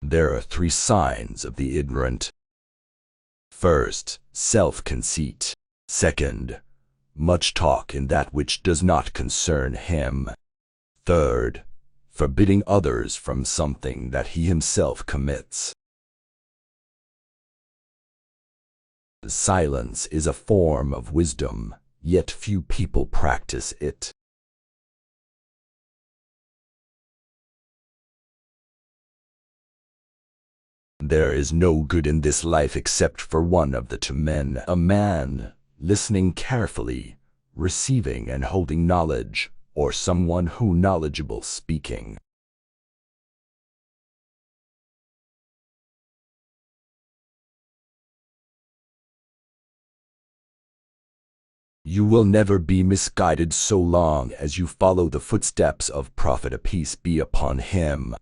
There are 3 signs of the ignorant. First, self-conceit. Second, much talk in that which does not concern him. Third, forbidding others from something that he himself commits. Silence is a form of wisdom, yet few people practice it. There is no good in this life except for one of the 2 men: a man listening carefully, receiving and holding knowledge, or someone who knowledgeable speaking. You will never be misguided so long as you follow the footsteps of Prophet, peace be upon him.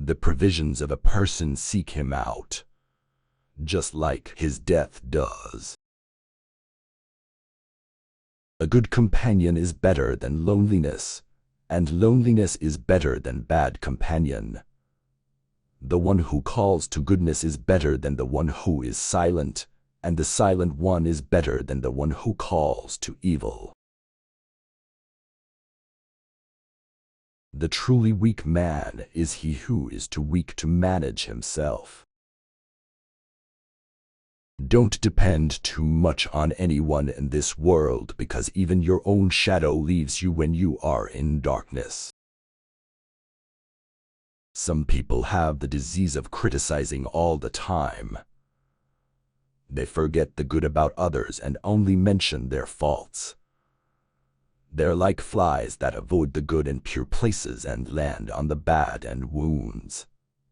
The provisions of a person seek him out, just like his death does. A good companion is better than loneliness, and loneliness is better than bad companion. The one who calls to goodness is better than the one who is silent, and the silent one is better than the one who calls to evil. The truly weak man is he who is too weak to manage himself. Don't depend too much on anyone in this world, because even your own shadow leaves you when you are in darkness. Some people have the disease of criticizing all the time. They forget the good about others and only mention their faults. They're like flies that avoid the good and pure places and land on the bad and wounds.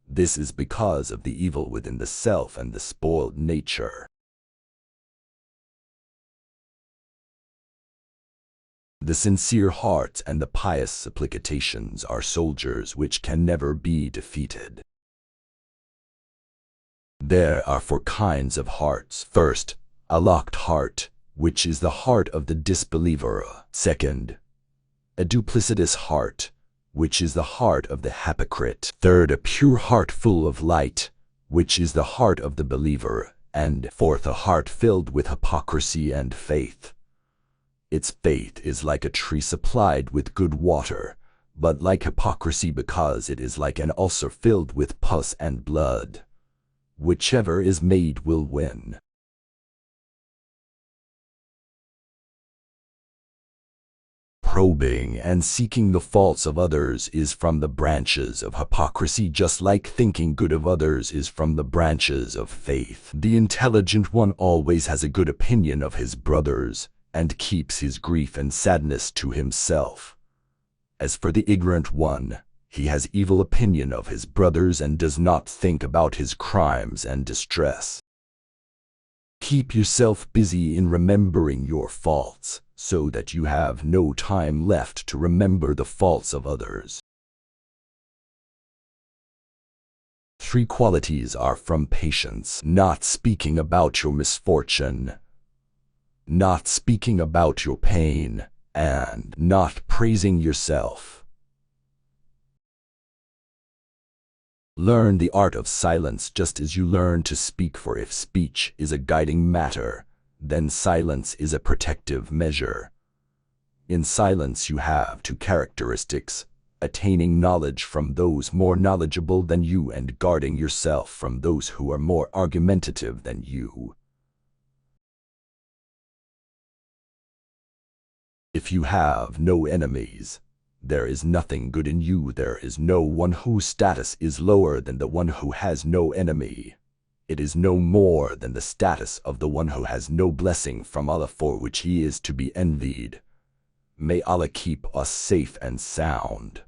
This is because of the evil within the self and the spoiled nature. The sincere heart and the pious supplications are soldiers which can never be defeated. There are 4 kinds of hearts. First, a locked heart, which is the heart of the disbeliever. Second, a duplicitous heart, which is the heart of the hypocrite. Third, a pure heart full of light, which is the heart of the believer. And fourth, a heart filled with hypocrisy and faith. Its faith is like a tree supplied with good water, but like hypocrisy because it is like an ulcer filled with pus and blood. Whichever is made will win. Probing and seeking the faults of others is from the branches of hypocrisy, just like thinking good of others is from the branches of faith. The intelligent one always has a good opinion of his brothers, and keeps his grief and sadness to himself. As for the ignorant one, he has evil opinion of his brothers and does not think about his crimes and distress. Keep yourself busy in remembering your faults, so that you have no time left to remember the faults of others. 3 qualities are from patience: not speaking about your misfortune, not speaking about your pain, and not praising yourself. Learn the art of silence just as you learn to speak, for if speech is a guiding matter, then silence is a protective measure. In silence you have 2 characteristics: attaining knowledge from those more knowledgeable than you and guarding yourself from those who are more argumentative than you. If you have no enemies, there is nothing good in you. There is no one whose status is lower than the one who has no enemy. It is no more than the status of the one who has no blessing from Allah, for which he is to be envied. May Allah keep us safe and sound.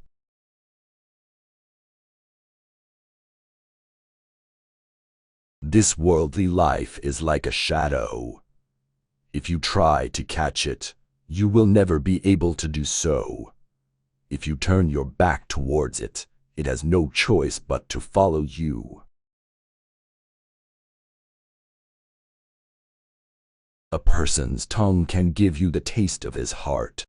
This worldly life is like a shadow. If you try to catch it, you will never be able to do so. If you turn your back towards it, it has no choice but to follow you. A person's tongue can give you the taste of his heart.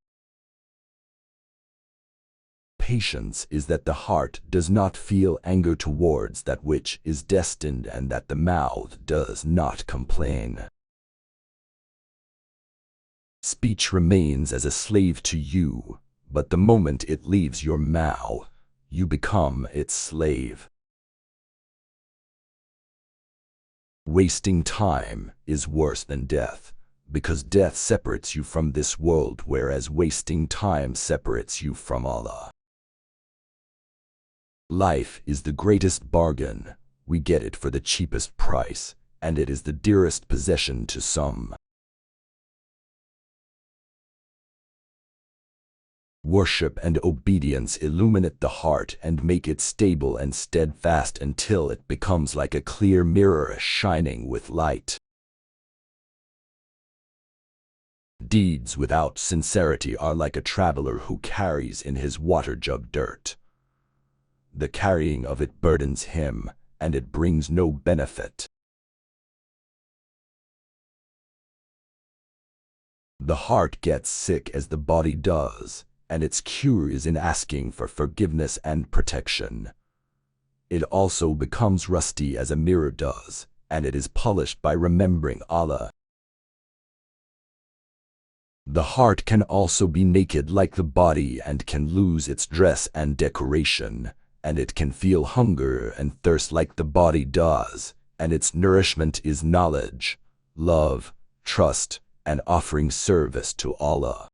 patience is that the heart does not feel anger towards that which is destined, and that the mouth does not complain. Speech remains as a slave to you, but the moment it leaves your mouth, you become its slave. Wasting time is worse than death, because death separates you from this world, whereas wasting time separates you from Allah. Life is the greatest bargain. We get it for the cheapest price, and it is the dearest possession to some. Worship and obedience illuminate the heart and make it stable and steadfast until it becomes like a clear mirror shining with light. Deeds without sincerity are like a traveler who carries in his water jug dirt. The carrying of it burdens him, and it brings no benefit. The heart gets sick as the body does, and its cure is in asking for forgiveness and protection. It also becomes rusty as a mirror does, and it is polished by remembering Allah. The heart can also be naked like the body and can lose its dress and decoration, and it can feel hunger and thirst like the body does, and its nourishment is knowledge, love, trust, and offering service to Allah.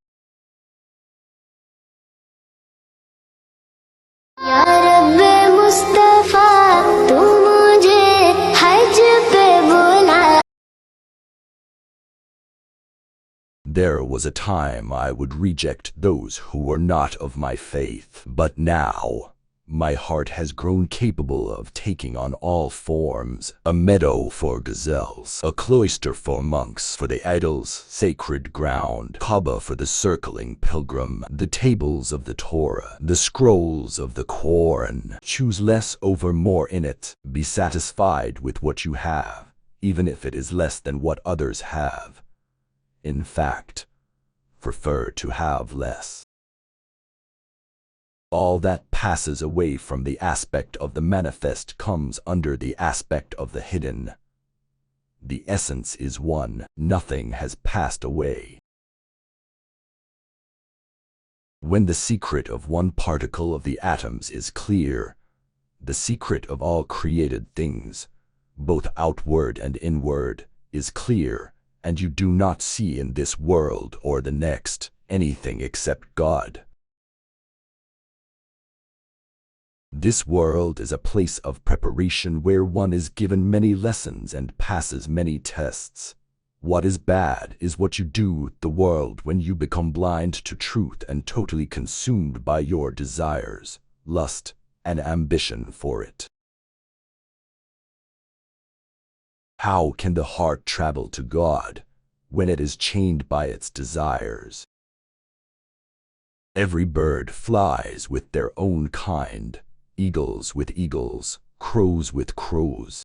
There was a time I would reject those who were not of my faith, but now my heart has grown capable of taking on all forms: a meadow for gazelles, a cloister for monks, for the idols, sacred ground, Kaaba for the circling pilgrim, the tables of the Torah, the scrolls of the Quran. Choose less over more in it. Be satisfied with what you have, even if it is less than what others have. In fact, prefer to have less. All that passes away from the aspect of the manifest comes under the aspect of the hidden. The essence is one. Nothing has passed away. When the secret of one particle of the atoms is clear, the secret of all created things, both outward and inward, is clear, and you do not see in this world or the next anything except God. This world is a place of preparation where one is given many lessons and passes many tests. What is bad is what you do with the world when you become blind to truth and totally consumed by your desires, lust, and ambition for it. How can the heart travel to God when it is chained by its desires? Every bird flies with their own kind, eagles with eagles, crows with crows.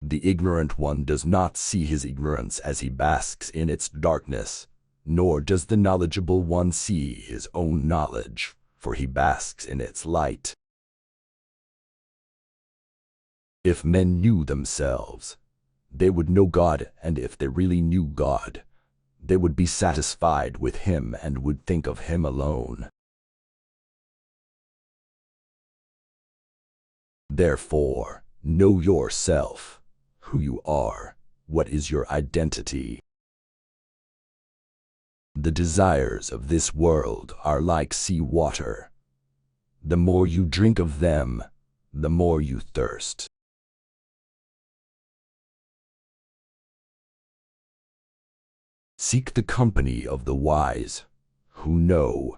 The ignorant one does not see his ignorance as he basks in its darkness, nor does the knowledgeable one see his own knowledge, for he basks in its light. If men knew themselves, they would know God, and if they really knew God, they would be satisfied with Him and would think of Him alone. Therefore, know yourself, who you are, what is your identity. The desires of this world are like sea water. The more you drink of them, the more you thirst. Seek the company of the wise, who know.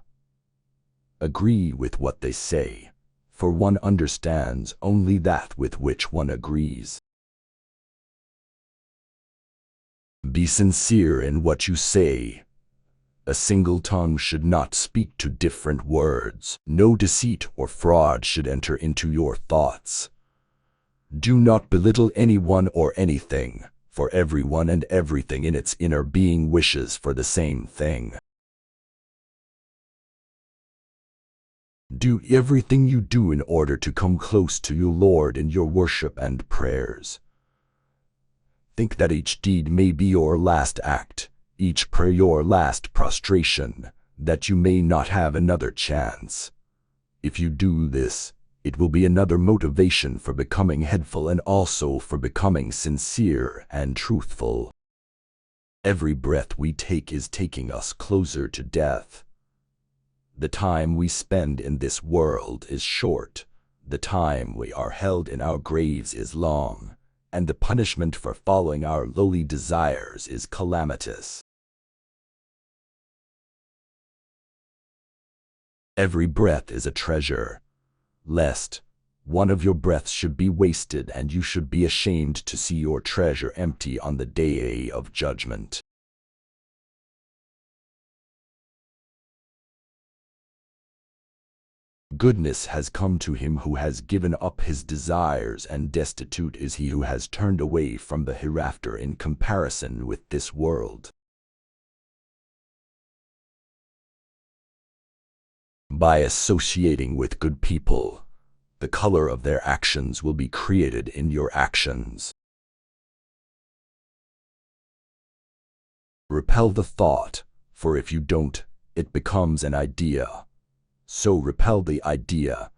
Agree with what they say, for one understands only that with which one agrees. Be sincere in what you say. A single tongue should not speak to different words. No deceit or fraud should enter into your thoughts. Do not belittle anyone or anything, for everyone and everything in its inner being wishes for the same thing. Do everything you do in order to come close to your Lord in your worship and prayers. Think that each deed may be your last act, each prayer your last prostration, that you may not have another chance. If you do this, it will be another motivation for becoming heedful and also for becoming sincere and truthful. Every breath we take is taking us closer to death. The time we spend in this world is short, the time we are held in our graves is long, and the punishment for following our lowly desires is calamitous. Every breath is a treasure, lest one of your breaths should be wasted and you should be ashamed to see your treasure empty on the day of judgment. Goodness has come to him who has given up his desires, and destitute is he who has turned away from the hereafter in comparison with this world. By associating with good people, the color of their actions will be created in your actions. Repel the thought, for if you don't, it becomes an idea. So repel the idea,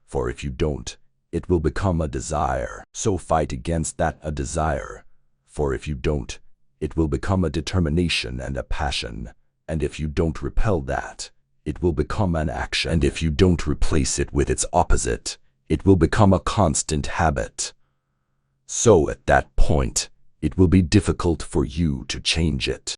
for if you don't, it will become a desire. So fight against that a desire, for if you don't, it will become a determination and a passion, and if you don't repel that, it will become an action, and if you don't replace it with its opposite, it will become a constant habit. So at that point, it will be difficult for you to change it.